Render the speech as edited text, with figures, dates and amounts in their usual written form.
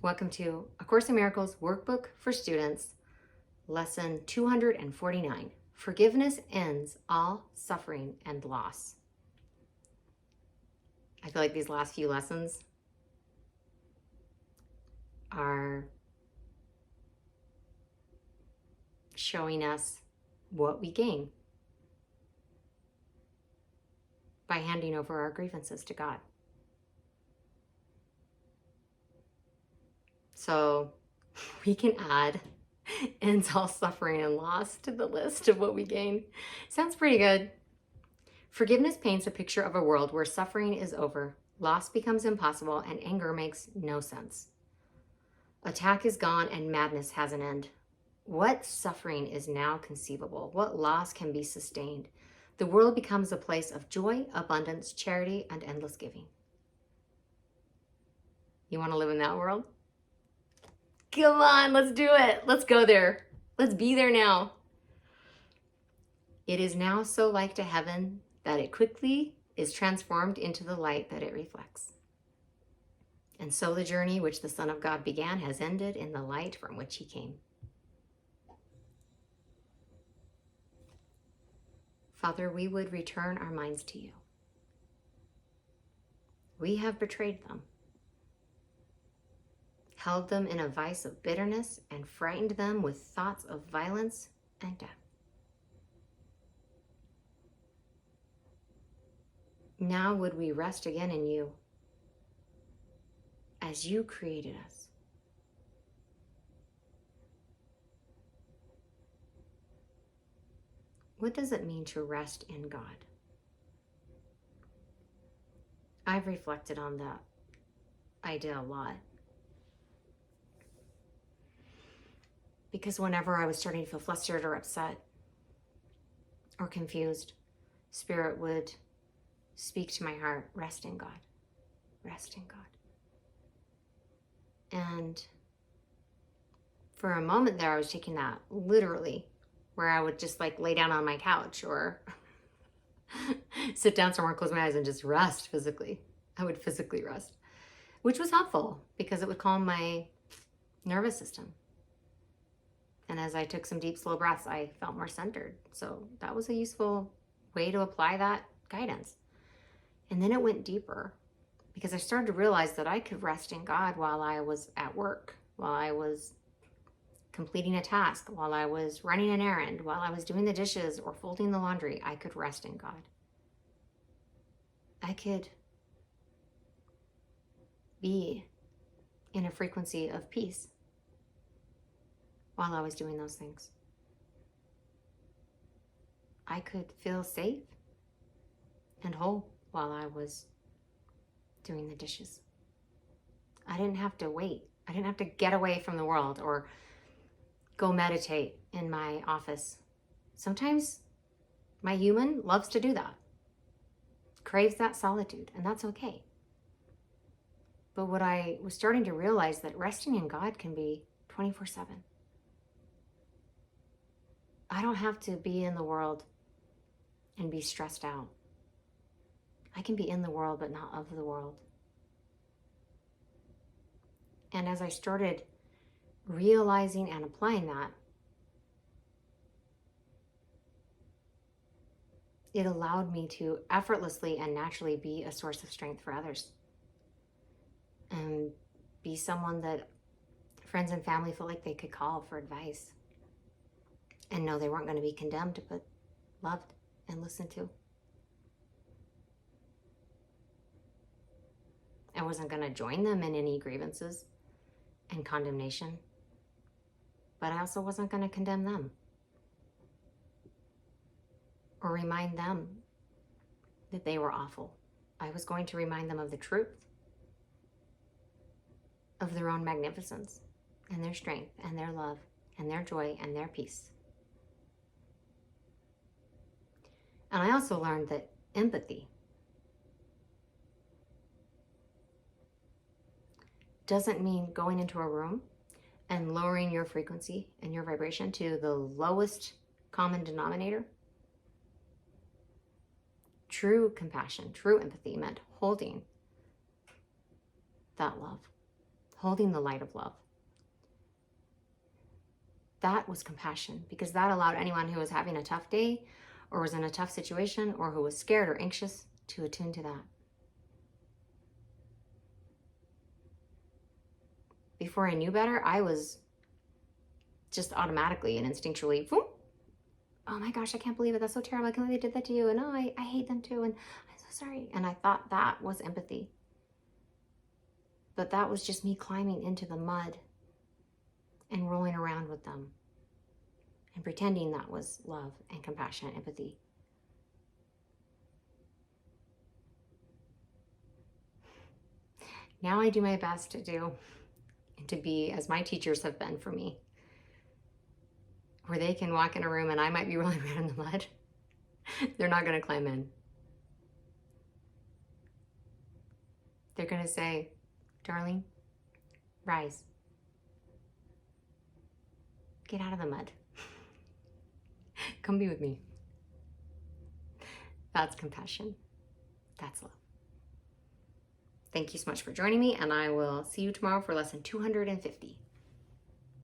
Welcome to A Course in Miracles Workbook for Students, Lesson 249. Forgiveness ends all suffering and loss. I feel like these last few lessons are showing us what we gain by handing over our grievances to God. So we can add ends all suffering and loss to the list of what we gain. Sounds pretty good. Forgiveness paints a picture of a world where suffering is over, loss becomes impossible, and anger makes no sense. Attack is gone and madness has an end. What suffering is now conceivable? What loss can be sustained? The world becomes a place of joy, abundance, charity, and endless giving. You want to live in that world? Come on, let's do it. Let's go there. Let's be there now. It is now so like to heaven that it quickly is transformed into the light that it reflects. And so the journey which the Son of God began has ended in the light from which he came. Father, we would return our minds to you. We have betrayed them, held them in a vice of bitterness, and frightened them with thoughts of violence and death. Now would we rest again in you, as you created us. What does it mean to rest in God? I've reflected on that idea a lot. Because whenever I was starting to feel flustered or upset or confused, Spirit would speak to my heart, rest in God, rest in God. And for a moment there, I was taking that literally, where I would just like lay down on my couch or sit down somewhere, close my eyes, and just rest physically. I would physically rest, which was helpful because it would calm my nervous system. And as I took some deep, slow breaths, I felt more centered. So that was a useful way to apply that guidance. And then it went deeper because I started to realize that I could rest in God while I was at work, while I was completing a task, while I was running an errand, while I was doing the dishes or folding the laundry. I could rest in God. I could be in a frequency of peace while I was doing those things. I could feel safe and whole while I was doing the dishes. I didn't have to wait. I didn't have to get away from the world or go meditate in my office. Sometimes my human loves to do that, craves that solitude, and that's okay. But what I was starting to realize that resting in God can be 24/7. I don't have to be in the world and be stressed out. I can be in the world, but not of the world. And as I started realizing and applying that, it allowed me to effortlessly and naturally be a source of strength for others. And be someone that friends and family felt like they could call for advice. And know they weren't going to be condemned, but loved and listened to. I wasn't going to join them in any grievances and condemnation, but I also wasn't going to condemn them or remind them that they were awful. I was going to remind them of the truth, of their own magnificence and their strength and their love and their joy and their peace. And I also learned that empathy doesn't mean going into a room and lowering your frequency and your vibration to the lowest common denominator. True compassion, true empathy meant holding that love, holding the light of love. That was compassion, because that allowed anyone who was having a tough day or was in a tough situation or who was scared or anxious to attune to that. Before I knew better, I was just automatically and instinctually, whoop, oh my gosh, I can't believe it. That's so terrible. I can't believe they did that to you. And oh, I hate them too. And I'm so sorry. And I thought that was empathy. But that was just me climbing into the mud and rolling around with them and pretending that was love and compassion and empathy. Now I do my best to do and to be as my teachers have been for me, where they can walk in a room and I might be rolling around in the mud. They're not going to climb in. They're going to say, darling, rise. Get out of the mud. Come be with me. That's compassion. That's love. Thank you so much for joining me, and I will see you tomorrow for lesson 250.